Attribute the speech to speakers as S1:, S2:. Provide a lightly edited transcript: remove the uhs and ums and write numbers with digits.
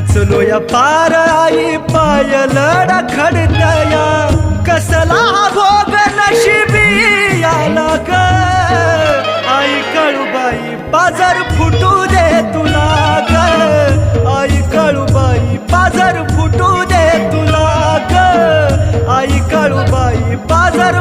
S1: खचलो या पार आई पायलड खडतया कसला भोग नशिबी आला ग आई काळूबाई बाजार फुटू दे तुला ग आई काळूबाई बाजार फुटू दे तुला ग आई काळूबाई बाजार